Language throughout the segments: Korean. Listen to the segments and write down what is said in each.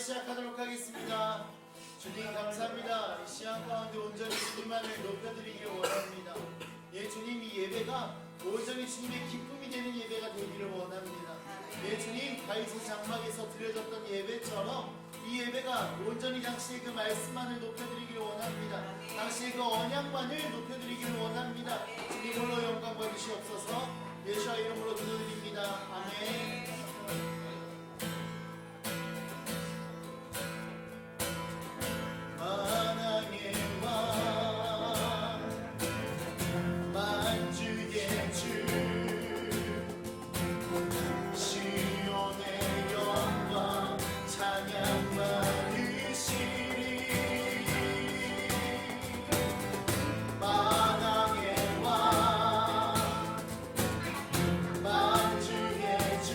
시작하도록 하겠습니다. 주님 감사합니다. 이 시간 가운데 온전히 주님만을 높여드리기를 원합니다. 예, 주님 이 예배가 온전히 주님의 기쁨이 되는 예배가 되기를 원합니다. 예, 주님 다윗의 장막에서 드려졌던 예배처럼 이 예배가 온전히 당신의 그 말씀만을 높여드리기를 원합니다. 당신의 그 언약만을 높여드리기를 원합니다. 주님 홀로 영광 받으시옵소서. 예수와 이름으로 기도드립니다. 아멘. 만왕의 왕 만주의 주 시온의 영광 찬양 받으시리 만왕의 왕 만주의 주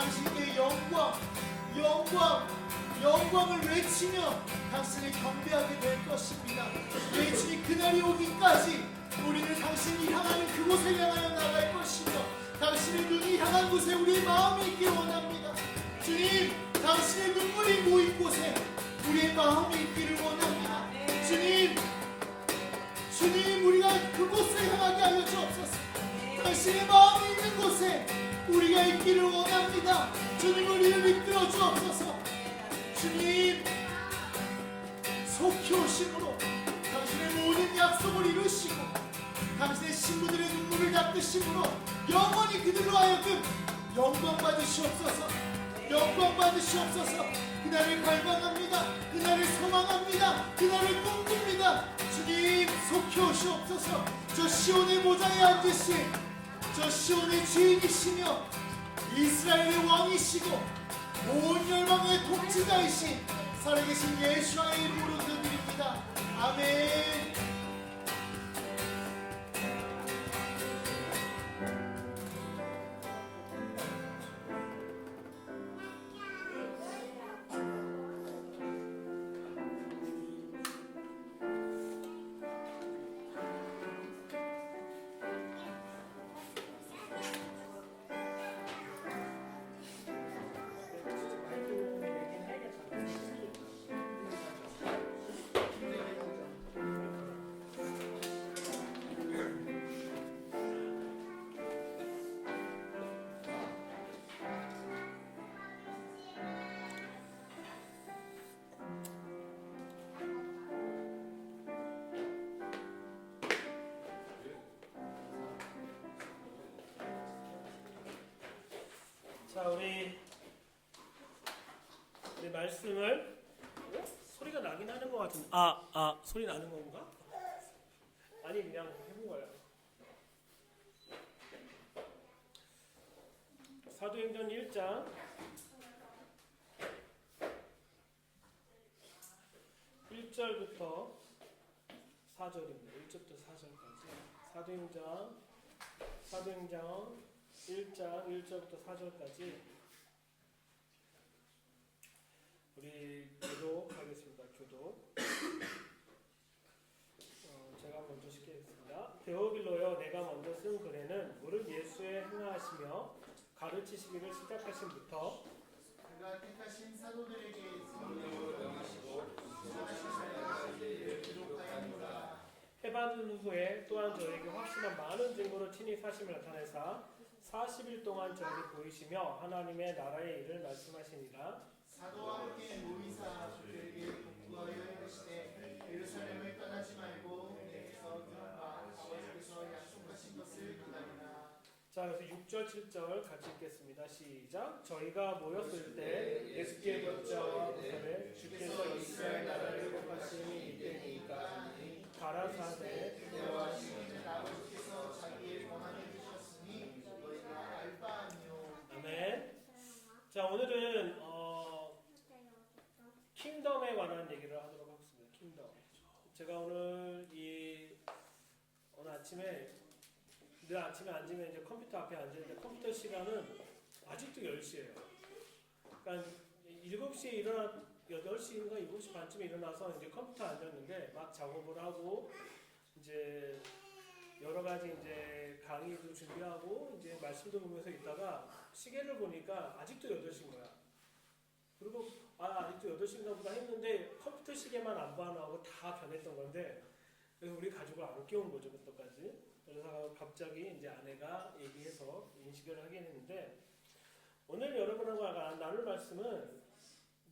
당신께 영광을 외치며 당신을 경배하게 될 것입니다. 예수님 그날이 오기까지 우리는 당신이 향하는 그곳을 향하여 나갈 것이며 당신의 눈이 향한 곳에 우리의 마음이 있길 원합니다. 주님, 당신의 눈물이 모인 곳에 우리의 마음이 있기를 원합니다. 주님, 우리가 그곳을 향하게 하여 주옵소서. 당신의 마음이 있는 곳에 우리가 있기를 원합니다. 주님, 우리를 이끌어 주옵소서. 주님, 속히 오심으로 당신의 모든 약속을 이루시고 당신의 신부들의 눈물을 닦으심으로 영원히 그들로 하여금 영광 받으시옵소서. 그날을 갈망합니다. 그날을 소망합니다. 그날을 꿈꿉니다. 주님, 속히 오시옵소서. 저 시온의 보좌에 앉으신 저 시온의 주인이시며 이스라엘의 왕이시고 온 열방의 통치자이신 살아계신 예수와의 이름으로 기도드립니다. 아멘. 자, 우리 말씀을 소리가 나긴 하는 것 같은데 소리 나는 건가? 아니 그냥 해본 거예요. 사도행전 1장 1절부터 4절입니다. 1절부터 4절까지 사도행전 1장 1절부터 4절까지 우리 교독하겠습니다. 교독. 제가 먼저 시키겠습니다. 데오빌로여, 내가 먼저 쓴 글에는 무릇 예수의 행하시며 가르치시기를 시작하신부터 그가 택하신 사도들에게 성령으로 명하시고 지정하신 사람들을 기록하였노라. 해받은 후에 또한 저에게 확실한 많은 증거로 친히 사심을 나타내사 40일 동안 저에게 보이시며 하나님의 나라의 일을 말씀하시니라. 사도와 함께 모이사 그들에게 복구하여 이르시되 예루살렘을 떠나지 말고 내게서 들어가 아버지께서 약속하신 것을 기다리라. 자, 그래서 6절 7절 같이 읽겠습니다. 시작. 저희가 모였을 때 예수께 여자와 부산에 주께서 이스라엘 나라를 회복하심이 이때니까 가라사대 그대와 시인은 아버지께서 자기의 권한을 주셨으니 너희가 알 바 아니요. 아멘. 자, 오늘은 킹덤에 관한 얘기를 하도록 하겠습니다. 킹덤. 제가 오늘 오늘 아침에 늘 아침에 앉으면 이제 컴퓨터 앞에 앉았는데 컴퓨터 시간은 아직도 10시예요. 그러니까 7시에 8시인가 7시 반쯤에 일어나서 이제 컴퓨터 앉았는데 막 작업을 하고 이제 여러 가지 이제 강의도 준비하고 이제 말씀도 보면서 있다가 시계를 보니까 아직도 8시인 거야. 그리고 아직도 8시인가 보다 했는데 컴퓨터 시계만 안 반하고 다 변했던 건데 그래서 우리 가족을 안 깨운 거죠, 그때까지. 그래서 갑자기 이제 아내가 얘기해서 인식을 하게 했는데 오늘 여러분하고 나눌 말씀은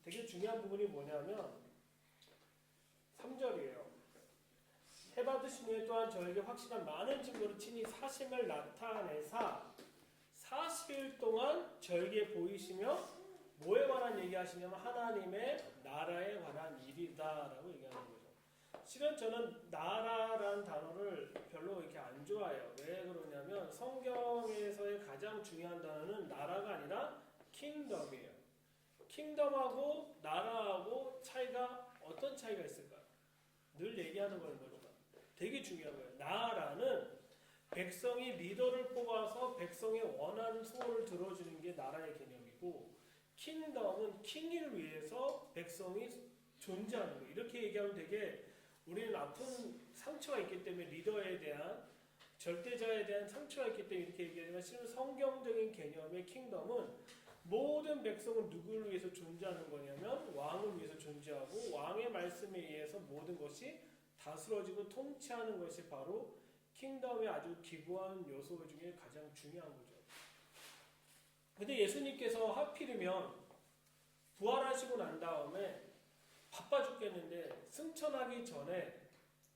되게 중요한 부분이 뭐냐면 3절이에요. 해받으신 후에 또한 저에게 확실한 많은 증거로 친히 사심을 나타내사 40일 동안 저에게 보이시며 뭐에 관한 얘기하시냐면 하나님의 나라에 관한 일이다라고 얘기하는 거죠. 실은 저는 나라라는 단어를 별로 이렇게 안 좋아해요. 왜 그러냐면 성경에서의 가장 중요한 단어는 나라가 아니라 킹덤이에요. 킹덤하고 나라하고 차이가 어떤 차이가 있을까요? 늘 얘기하는 거는 뭐죠? 되게 중요한 거예요. 나라는 백성이 리더를 뽑아서 백성의 원하는 소원을 들어주는 게 나라의 개념이고 있고 킹덤은 킹을 위해서 백성이 존재하는 거예요. 이렇게 얘기하면 되게 우리는 아픈 상처가 있기 때문에 리더에 대한 절대자에 대한 상처가 있기 때문에 이렇게 얘기하지만 실은 성경적인 개념의 킹덤은 모든 백성은 누구를 위해서 존재하는 거냐면 왕을 위해서 존재하고 왕의 말씀에 의해서 모든 것이 다스러지고 통치하는 것이 바로 킹덤의 아주 기부한 요소 중에 가장 중요한 거죠. 근데 예수님께서 하필이면 부활하시고 난 다음에 바빠 죽겠는데 승천하기 전에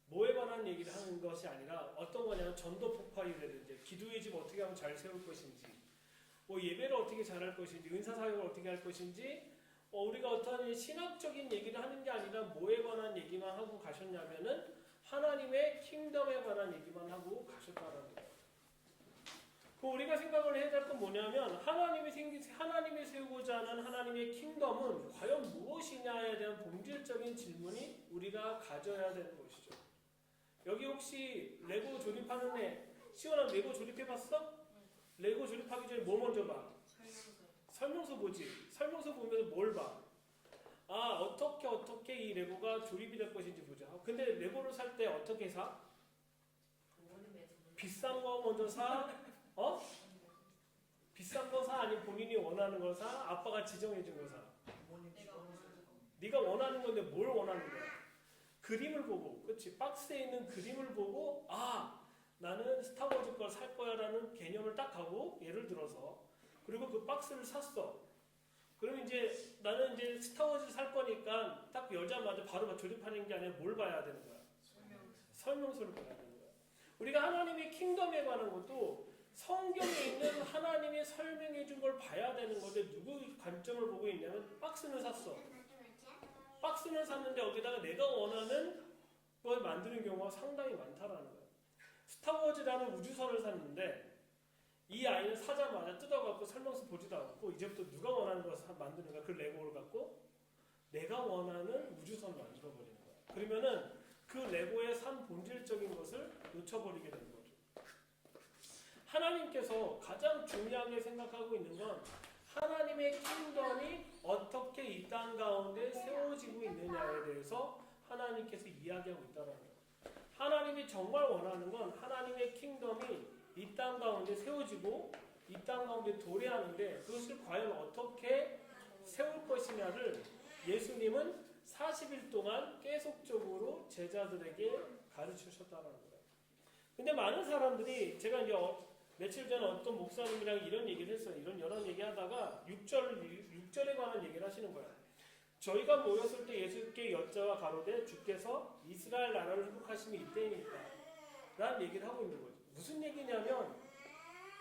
뭐에 관한 얘기를 하는 것이 아니라 어떤 거냐면 전도 폭발이라든지 기도의 집 어떻게 하면 잘 세울 것인지 뭐 예배를 어떻게 잘할 것인지 은사 사역을 어떻게 할 것인지 우리가 어떠한 신학적인 얘기를 하는 게 아니라 뭐에 관한 얘기만 하고 가셨냐면은 하나님의 킹덤에 관한 얘기만 하고 가셨다라는 거예요. 우리가 생각을 해야 될 건 뭐냐면 하나님이 세우고자 하는 하나님의 킹덤은 과연 무엇이냐에 대한 본질적인 질문이 우리가 가져야 되는 것이죠. 여기 혹시 레고 조립하는 애 시원한 레고 조립해봤어? 레고 조립하기 전에 뭐 먼저 봐? 설명서 보지. 설명서 보면 뭘 봐? 어떻게 이 레고가 조립이 될 것인지 보자. 근데 레고를 살 때 어떻게 사? 비싼 거 먼저 사? 비싼 거 사? 아니면 본인이 원하는 거 사? 아빠가 지정해준 거 사? 네가 원하는 건데 뭘 원하는 거야? 그림을 보고, 그렇지? 박스에 있는 그림을 보고 나는 스타워즈 걸 살 거야 라는 개념을 딱 하고 예를 들어서 그리고 그 박스를 샀어. 그럼 이제 나는 이제 스타워즈 살 거니까 딱 열자마자 바로 조립하는 게 아니라 뭘 봐야 되는 거야? 설명서를 봐야 되는 거야. 우리가 하나님의 킹덤에 관한 것도 성경에 있는 하나님이 설명해 준 걸 봐야 되는 건데 누구 관점을 보고 있냐면 박스는 샀어. 박스는 샀는데 여기다가 내가 원하는 걸 만드는 경우가 상당히 많다라는 거야. 스타워즈라는 우주선을 샀는데 이 아이는 사자마자 뜯어갖고 설명서 보지도 않고 이제부터 누가 원하는 걸 만드는가 그 레고를 갖고 내가 원하는 우주선을 만들어버리는 거야. 그러면은 그 레고의 산 본질적인 것을 놓쳐버리게 되는 거죠. 하나님께서 가장 중요하게 생각하고 있는 건 하나님의 킹덤이 어떻게 이 땅 가운데 세워지고 있느냐에 대해서 하나님께서 이야기하고 있다는 거예요. 하나님이 정말 원하는 건 하나님의 킹덤이 이 땅 가운데 세워지고 이 땅 가운데 도래하는데 그것을 과연 어떻게 세울 것이냐를 예수님은 40일 동안 계속적으로 제자들에게 가르치셨다는 거예요. 근데 많은 사람들이 제가 이제 며칠 전에 어떤 목사님이랑 이런 얘기를 했어요. 이런 여러 얘기 하다가 6절에 관한 얘기를 하시는 거예요. 저희가 모였을 때 예수께 여자와 가로되 주께서 이스라엘 나라를 회복하심이 이때이니까 라는 얘기를 하고 있는 거죠. 무슨 얘기냐면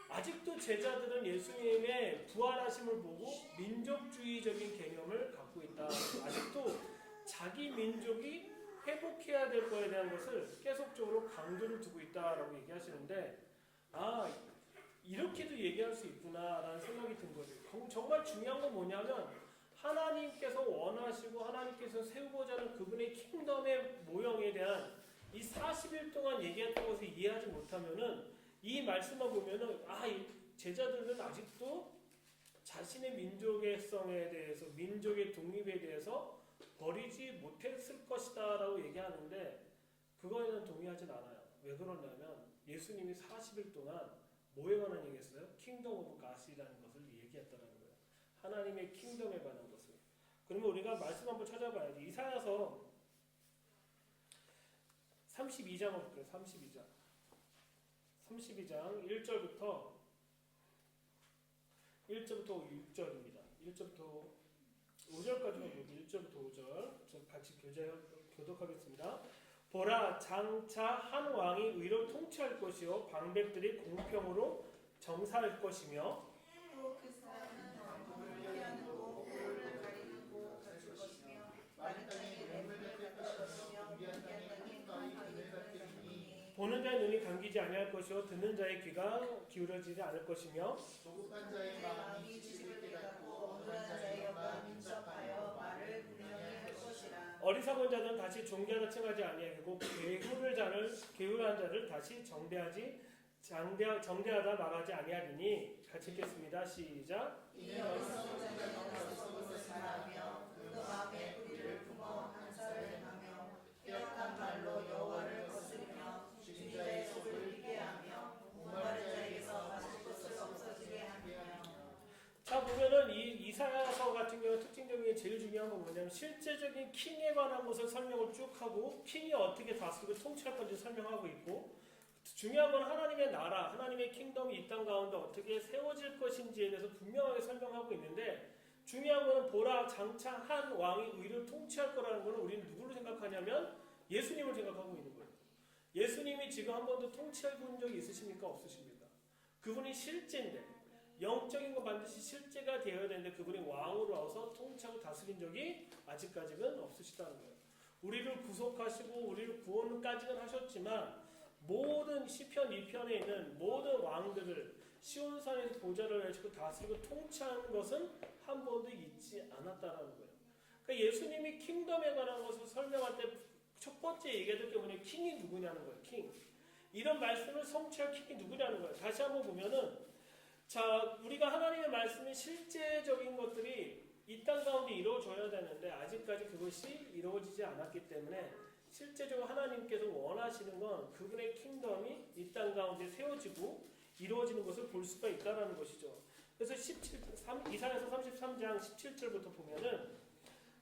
아직도 제자들은 예수님의 부활하심을 보고 민족주의적인 개념을 갖고 있다. 아직도 자기 민족이 회복해야 될 거에 대한 것을 계속적으로 강조를 두고 있다라고 얘기하시는데 이렇게도 얘기할 수 있구나라는 생각이 든 거죠. 정말 중요한 건 뭐냐면 하나님께서 원하시고 하나님께서 세우고자 하는 그분의 킹덤의 모형에 대한 이 40일 동안 얘기했던 것을 이해하지 못하면은 이 말씀만 보면은 제자들은 아직도 자신의 민족의 성에 대해서 민족의 독립에 대해서 버리지 못했을 것이다 라고 얘기하는데 그거에는 동의하진 않아요. 왜 그러냐면 예수님이 40일 동안 뭐에 관한 얘기했어요? 킹덤 오브 갓이라는 것을 얘기했다는 거예요. 하나님의 킹덤에 관한 것을. 그러면 우리가 말씀 한번 찾아봐야지. 이사야서 32장을 볼게요. 32장 1절부터 6절입니다. 1절부터 5절까지만 보고 1절부터 5절 같이 교독하겠습니다. 보라, 장차 한 왕이 의로 통치할 것이요 방백들이 공평으로 정사할 것이며 또 그 사람은 왕궁을 피하고 고를 가리고 거칠 것이며 마른 땅에 맹물을 갈 것이며 준비한 땅에 큰 바위 그늘 같게 되니 보는 자의 눈이 감기지 아니할 것이요 듣는 자의 귀가 기울어지지 않을 것이며 조급한 자의 마음이 지식을 깨닫고 온전한 자의 영과 민첩하여 말을 분명히 할 것이라. 어리석은 자는 다시 존귀하다 칭하지 아니하고 게으르한 자를 다시 정대하지 정대하다 말하지 아니하리니 같이 읽겠습니다. 시작. 이는 어리석은 자는 어리석음을 말하며 그 마음에 불의를 품어 한사를 행하며 빼앗한 말로 여호와를 거스르며 주자의 속을 비게 하며 목마른 자에게서 마실 것을 없어지게 하며. 자, 보면은 이 이사야서 같은 경우 특징적인 게 제일 중요한 건 뭐냐면 실제적인 킹에 관한 것을 설명을 쭉 하고 킹이 어떻게 다스리고 통치할 건지 설명하고 있고, 중요한 건 하나님의 나라, 하나님의 킹덤이 이 땅 가운데 어떻게 세워질 것인지에 대해서 분명하게 설명하고 있는데, 중요한 거는 보라 장차 한 왕이 의를 통치할 거라는 거는 우리는 누구를 생각하냐면 예수님을 생각하고 있는 거예요. 예수님이 지금 한 번도 통치해 본 적이 있으십니까? 없으십니까? 그분이 실제인데, 영적인 건 반드시 실제가 되어야 되는데 그분이 왕으로 와서 통치하고 다스린 적이 아직까지는 없으시다는 거예요. 우리를 구속하시고 우리를 구원까지는 하셨지만 모든 시편 2편에 있는 모든 왕들을 시온산에서 보좌를 해주고 다스리고 통치하는 것은 한 번도 있지 않았다는 거예요. 그러니까 예수님이 킹덤에 관한 것을 설명할 때 첫 번째 얘기했던 게 뭐냐면 킹이 누구냐는 거예요. 킹. 이런 말씀을 성취할 킹이 누구냐는 거예요. 다시 한번 보면은, 자, 우리가 하나님의 말씀이 실제적인 것들이 이 땅 가운데 이루어져야 되는데 아직까지 그것이 이루어지지 않았기 때문에 실제적으로 하나님께서 원하시는 건 그분의 킹덤이 이 땅 가운데 세워지고 이루어지는 것을 볼 수가 있다는 것이죠. 그래서 이사야서 33장 17절부터 보면은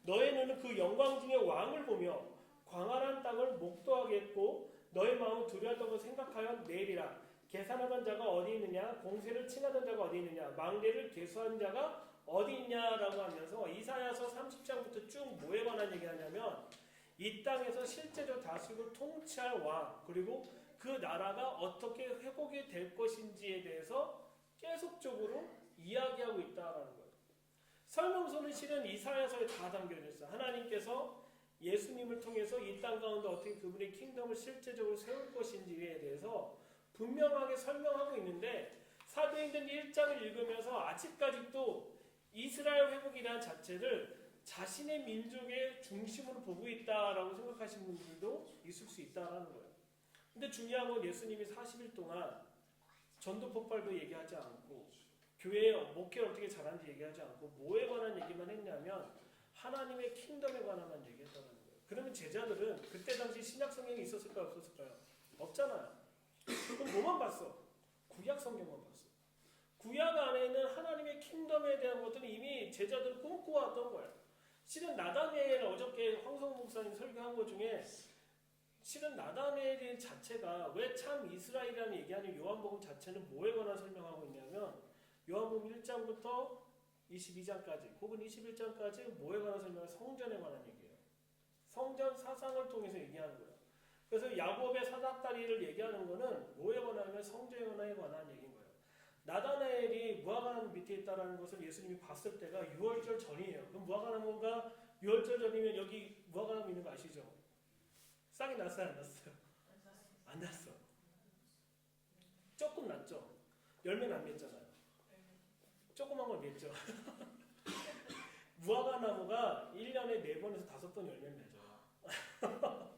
너의 눈은 그 영광 중에 왕을 보며 광활한 땅을 목도하겠고 너의 마음은 두려웠던 것을 생각하여 내리라. 계산하던 자가 어디 있느냐, 공세를 칭하던 자가 어디 있느냐, 망대를 계수한 자가 어디 있냐라고 하면서 이사야서 30장부터 쭉 뭐에 관한 얘기하냐면 이 땅에서 실제로 다스리고 통치할 왕, 그리고 그 나라가 어떻게 회복이 될 것인지에 대해서 계속적으로 이야기하고 있다라는 거예요. 설명서는 실은 이사야서에 다 담겨져 있어요. 하나님께서 예수님을 통해서 이 땅 가운데 어떻게 그분의 킹덤을 실제적으로 세울 것인지에 대해서 분명하게 설명하고 있는데, 사도행전 1장을 읽으면서 아직까지도 이스라엘 회복이라는 자체를 자신의 민족의 중심으로 보고 있다라고 생각하시는 분들도 있을 수 있다라는 거예요. 근데 중요한 건 예수님이 40일 동안 전도 폭발도 얘기하지 않고 교회 목회를 어떻게 잘하는지 얘기하지 않고 뭐에 관한 얘기만 했냐면 하나님의 킹덤에 관한만 얘기했다는 거예요. 그러면 제자들은 그때 당시 신약 성경이 있었을까요? 없었을까요? 없잖아요. 그럼 뭐만 봤어? 구약 성경만 봤어. 구약 안에 있는 하나님의 킹덤에 대한 것들은 이미 제자들은 꿈꿔왔던 거예요. 실은 나다니엘, 어저께 황성우 목사님 설교한 것 중에 실은 나다니엘 자체가 왜 참 이스라엘이라는 얘기하는 요한복음 자체는 뭐에 관한 설명하고 있냐면 요한복음 1장부터 22장까지 혹은 21장까지 뭐에 관한 설명은 성전에 관한 얘기예요. 성전 사상을 통해서 얘기하는 거예요. 그래서 야곱의 사닥다리를 얘기하는 거는 뭐에 관하면 성전에 관한 얘기인 거예요. 나다나엘이 무화과나무 밑에 있다는 것을 예수님이 봤을 때가 유월절 전이에요. 그럼 무화과나무가 유월절 전이면 여기 무화과나무 있는 거 아시죠? 싹이 났어요? 안 났어요? 안 났어. 조금 났죠? 열매는 안 맺잖아요. 조그만 걸 맺죠. 무화과나무가 1년에 4번에서 5번 열매를 맺어요.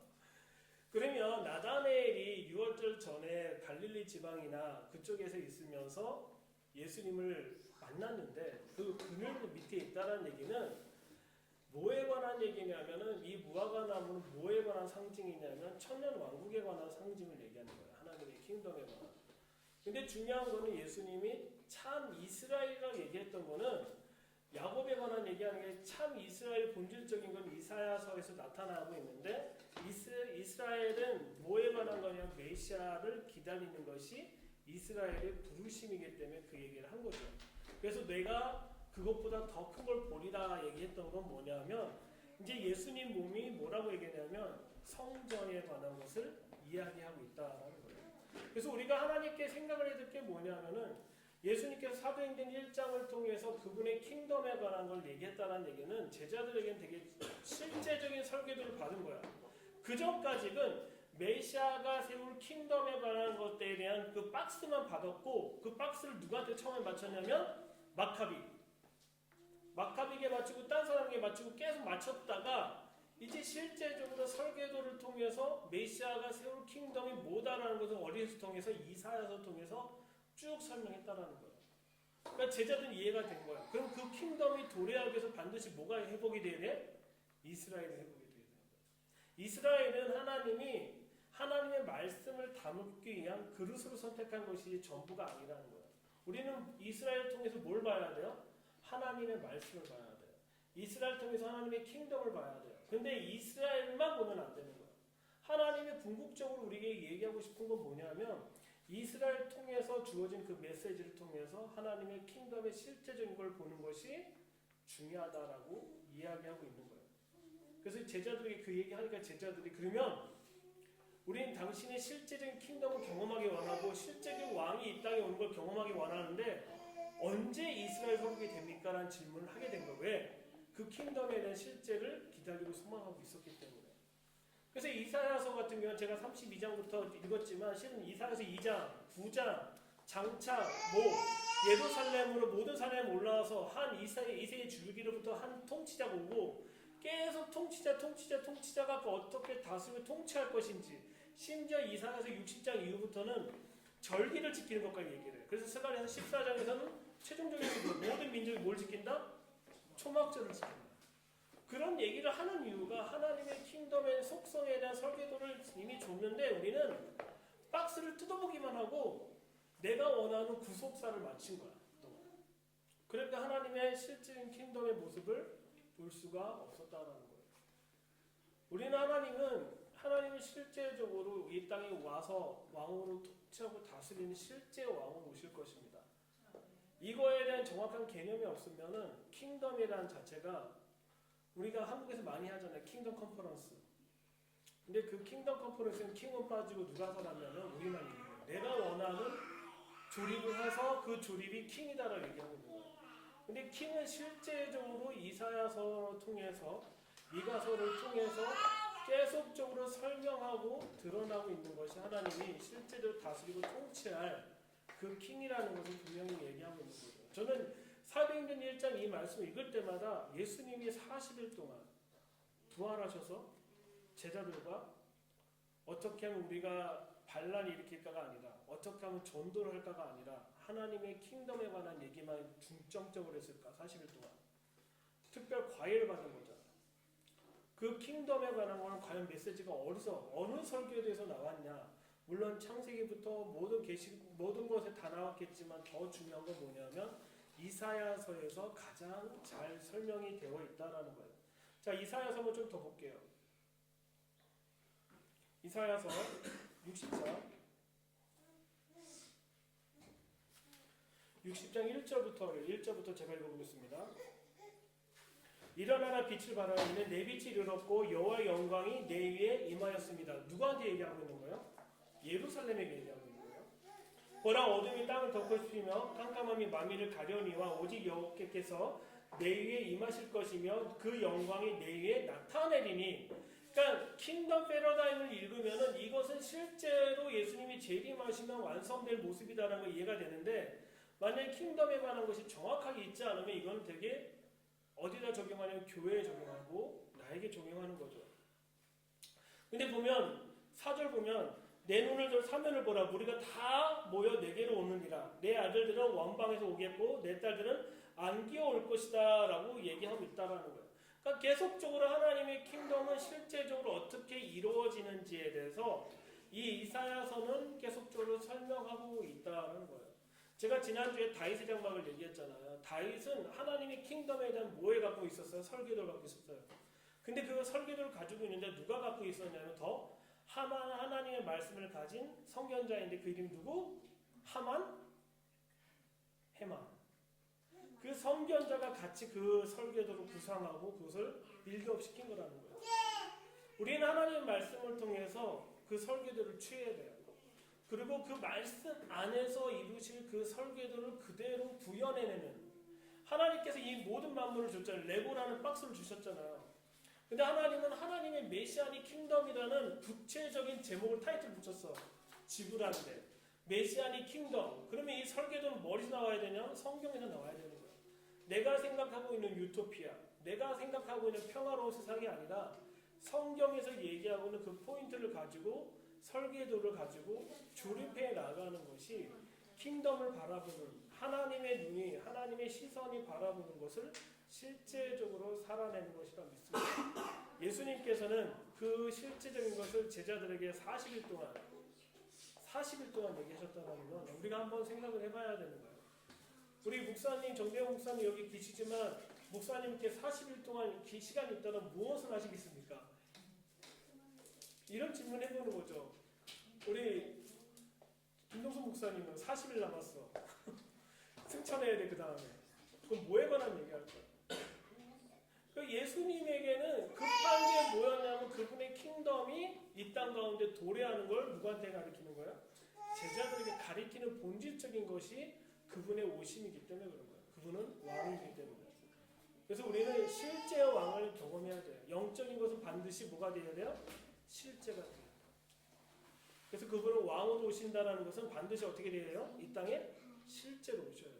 그러면 나다나엘이 6월절 전에 갈릴리 지방이나 그쪽에서 있으면서 예수님을 만났는데 그 그늘 밑에 있다는 얘기는 뭐에 관한 얘기냐면은 이 무화과나무는 뭐에 관한 상징이냐면 천년 왕국에 관한 상징을 얘기하는 거예요. 하나님의 킹덤에 관한. 근데 중요한 거는 예수님이 참 이스라엘이라고 얘기했던 거는 야곱에 관한 얘기하는 게 참 이스라엘 본질적인 건 이사야서에서 나타나고 있는데 이스라엘은 뭐에 관한 거냐면 메시아를 기다리는 것이 이스라엘의 부르심이기 때문에 그 얘기를 한 거죠. 그래서 내가 그것보다 더 큰 걸 보리라 얘기했던 건 뭐냐면 이제 예수님 몸이 뭐라고 얘기하냐면 성전에 관한 것을 이야기하고 있다라는 거예요. 그래서 우리가 하나님께 생각을 해야 될 게 뭐냐면은 예수님께서 사도행전 1장을 통해서 그분의 킹덤에 관한 걸 얘기했다는 얘기는 제자들에게는 되게 실제적인 설교들을 받은 거야. 그 전까지는 메시아가 세울 킹덤에 관한 것들에 대한 그 박스만 받았고 그 박스를 누구한테 처음에 맞췄냐면 마카비에게 맞추고 딴 사람에게 맞추고 계속 맞췄다가 이제 실제적으로 설계도를 통해서 메시아가 세울 킹덤이 뭐다라는 것을 어디에서 통해서 이사야서 통해서 쭉 설명했다라는 거예요. 그러니까 제자들은 이해가 된 거예요. 그럼 그 킹덤이 도래하기 위해서 반드시 뭐가 회복이 돼야 돼? 이스라엘이 회복이 돼야 되는 거예요. 이스라엘은 하나님이 하나님의 말씀을 담기 위한 그릇으로 선택한 것이 전부가 아니라는 거예요. 우리는 이스라엘을 통해서 뭘 봐야 돼요? 하나님의 말씀을 봐야 돼요. 이스라엘 통해서 하나님의 킹덤을 봐야 돼요. 근데 이스라엘만 보면 안 되는 거예요. 하나님이 궁극적으로 우리에게 얘기하고 싶은 건 뭐냐면 이스라엘 통해서 주어진 그 메시지를 통해서 하나님의 킹덤의 실제적인 걸 보는 것이 중요하다라고 이야기하고 있는 거예요. 그래서 제자들에게 그 얘기하니까 제자들이 그러면 우리는 당신의 실제적인 킹덤을 경험하기 원하고 실제적인 왕이 이 땅에 오는 걸 경험하기 원하는데 언제 이스라엘 회복이 됩니까? 라는 질문을 하게 된 거예요. 왜? 그 킹덤에 대한 실제를 기다리고 소망하고 있었기 때문에. 그래서 이사야서 같은 경우는 제가 32장부터 읽었지만 실은 이사야서 2장, 9장, 장차, 예루살렘으로 모든 사람이 올라와서 한 이세의 줄기로부터 한 통치자가 오고 계속 통치자가 어떻게 다스리고 통치할 것인지 심지어 이사야서 60장 이후부터는 절기를 지키는 것까지 얘기를 해요. 그래서 스가랴서 14장에서는 최종적인 모든 민족이 뭘 지킨다? 초막절을 지킨다. 그런 얘기를 하는 이유가 하나님의 킹덤의 속성에 대한 설계도를 이미 줬는데 우리는 박스를 뜯어보기만 하고 내가 원하는 구속사를 맞춘 거야. 그러니까 하나님의 실질적인 킹덤의 모습을 볼 수가 없었다는 거예요. 우리는 하나님은 실제적으로 이 땅에 와서 왕으로 통치하고 다스리는 실제 왕으로 오실 것입니다. 이거에 대한 정확한 개념이 없으면은 킹덤이라는 자체가 우리가 한국에서 많이 하잖아요. 킹덤 컨퍼런스. 근데 그 킹덤 컨퍼런스는 킹은 빠지고 누가 살았냐면 우리만 있는 거예요. 내가 원하는 조립을 해서 그 조립이 킹이다라고 얘기하고 있는 거예요. 근데 킹은 실제적으로 이사야서를 통해서 미가서를 통해서 계속적으로 설명하고 드러나고 있는 것이 하나님이 실제로 다스리고 통치할 그 킹이라는 것을 분명히 얘기하고 있는 거죠. 저는 사도행전 1장 이 말씀을 읽을 때마다 예수님이 40일 동안 부활하셔서 제자들과 어떻게 하면 우리가 반란을 일으킬까가 아니라 어떻게 하면 전도를 할까가 아니라 하나님의 킹덤에 관한 얘기만 중점적으로 했을까 40일 동안 특별 과외를 받은 거잖아요. 그 킹덤에 관한 거는 과연 메시지가 어디서 어느 설교에서 나왔냐. 물론 창세기부터 모든 것에 다 나왔겠지만 더 중요한 건 뭐냐면 이사야서에서 가장 잘 설명이 되어 있다라는 거예요. 자, 이사야서 한번 좀 더 볼게요. 이사야서 60장 1절부터 제가 읽어보겠습니다. 일어나라 빛을 발하라. 이는 내 빛이 이르렀고 여호와의 영광이 내 위에 임하였습니다. 누구한테 얘기하고 있는 거예요? 예루살렘에게 얘기하고 있는 거예요. 보라 어둠이 땅을 덮으시며 깜깜함이 만민을 가려니와 오직 여호와께서 내 위에 임하실 것이며 그 영광이 내 위에 나타내리니. 그러니까 킹덤 패러다임을 읽으면은 이것은 실제로 예수님이 재림하시면 완성될 모습이다라는 거 이해가 되는데 만약에 킹덤에 관한 것이 정확하게 있지 않으면 이건 되게 어디다 적용하냐면 교회에 적용하고 나에게 적용하는 거죠. 근데 보면 4절 보면 내 눈을 들 사면을 보라. 무리가 다 모여 내게로 오느니라. 내 아들들은 원방에서 오겠고 내 딸들은 안기어 올 것이다 라고 얘기하고 있다라는 거예요. 그러니까 계속적으로 하나님의 킹덤은 실제적으로 어떻게 이루어지는지에 대해서 이 이사야서는 계속적으로 설명하고 있다는 거예요. 제가 지난주에 다윗의 장막을 얘기했잖아요. 다윗은 하나님의 킹덤에 대한 뭐에 갖고 있었어요? 설계도를 갖고 있었어요. 근데 그 설계도를 가지고 있는데 누가 갖고 있었냐면 더 하나님의 말씀을 가진 선견자인데 그 이름이 누구? 해만. 그 선견자가 같이 그 설계도를 구상하고 그것을 빌드업시킨 거라는 거예요. 우리는 하나님의 말씀을 통해서 그 설계도를 취해야 돼요. 그리고 그 말씀 안에서 이루실 그 설계도를 그대로 구현해내는 하나님께서 이 모든 만물을 줬잖아요. 레고라는 박스를 주셨잖아요. 근데 하나님은 하나님의 메시아닉 킹덤이라는 구체적인 제목을 타이틀 붙였어. 지구라는데 메시아닉 킹덤. 그러면 이 설계도는 머리에서 나와야 되냐? 성경에서 나와야 되는 거예요. 내가 생각하고 있는 유토피아, 내가 생각하고 있는 평화로운 세상이 아니라 성경에서 얘기하고 있는 그 포인트를 가지고 설계도를 가지고 조립해 나가는 것이 킹덤을 바라보는 하나님의 눈이 하나님의 시선이 바라보는 것을 실제적으로 살아내는 것이라 믿습니다. 예수님께서는 그 실제적인 것을 제자들에게 40일 동안 얘기하셨다는 건 우리가 한번 생각을 해봐야 되는 거예요. 우리 목사님, 정대영 목사님 여기 계시지만 목사님께 40일 동안 시간이 있다면 무엇을 하시겠습니까? 이런 질문 해보는 거죠. 우리 김동수 목사님은 40일 남았어. 승천해야 돼 그 다음에. 그럼 뭐에 관한 얘기할 거야? 예수님에게는 급한 게 뭐였냐면 그분의 킹덤이 이 땅 가운데 도래하는 걸 누구한테 가리키는 거야? 제자들에게 가리키는 본질적인 것이 그분의 오심이기 때문에 그런 거예요. 그분은 왕이기 때문에. 그래서 우리는 실제 왕을 경험해야 돼요. 영적인 것은 반드시 뭐가 되어야 돼요? 실제가 돼요. 그래서 그분은 왕으로 오신다는 것은 반드시 어떻게 돼요? 이 땅에 실제로 오셔야 돼요.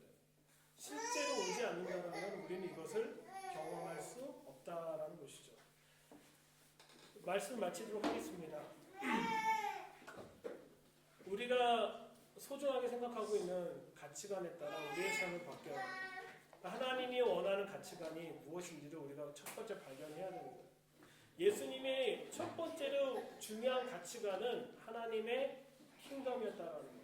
실제로 오지 않는다면 우리는 이것을 경험할 수 없다라는 것이죠. 말씀 마치도록 하겠습니다. 우리가 소중하게 생각하고 있는 가치관에 따라 우리의 삶을 바뀌어요. 하나님이 원하는 가치관이 무엇인지를 우리가 첫 번째 발견해야 되는 거예요. 예수님의 첫 번째로 중요한 가치관은 하나님의 킹덤이었다라는 거예요.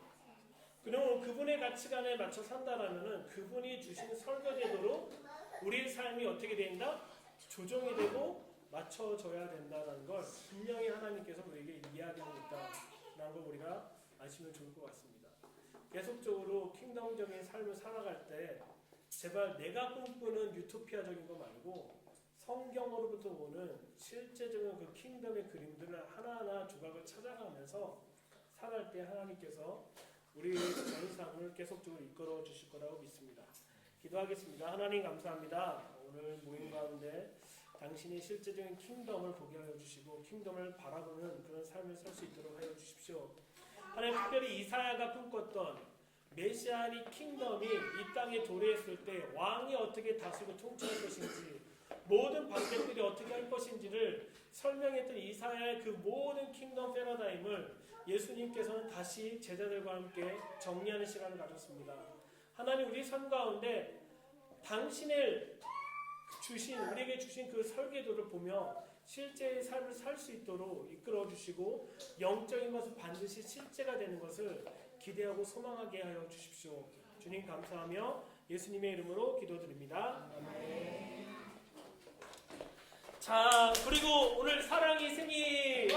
그럼 그분의 가치관에 맞춰 산다라면은 그분이 주신 설계대로 우리의 삶이 어떻게 된다? 조정이 되고 맞춰져야 된다는 걸 분명히 하나님께서 우리에게 이야기하고 있다는 걸 우리가 아시면 좋을 것 같습니다. 계속적으로 킹덤적인 삶을 살아갈 때 제발 내가 꿈꾸는 유토피아적인 거 말고 성경으로부터 오는 실제적인 그 킹덤의 그림들을 하나하나 조각을 찾아가면서 살아갈 때 하나님께서 우리의 전 삶을 계속적으로 이끌어 주실 거라고 믿습니다. 기도하겠습니다. 하나님 감사합니다. 오늘 모임 가운데 당신이 실제적인 킹덤을 보게 하여 주시고 킹덤을 바라보는 그런 삶을 살 수 있도록 하여 주십시오. 하나님 특별히 이사야가 꿈꿨던 메시아닉 킹덤이 이 땅에 도래했을 때 왕이 어떻게 다스리고 통치할 것인지 모든 방백들이 어떻게 할 것인지를 설명했던 이사야의 그 모든 킹덤 패러다임을 예수님께서는 다시 제자들과 함께 정리하는 시간을 가졌습니다. 하나님 우리 삶 가운데 당신의 우리에게 주신 그 설계도를 보며 실제의 삶을 살 수 있도록 이끌어 주시고 영적인 것은 반드시 실제가 되는 것을 기대하고 소망하게 하여 주십시오. 주님 감사하며 예수님의 이름으로 기도드립니다. 아멘. 자, 그리고 오늘 사랑이 생일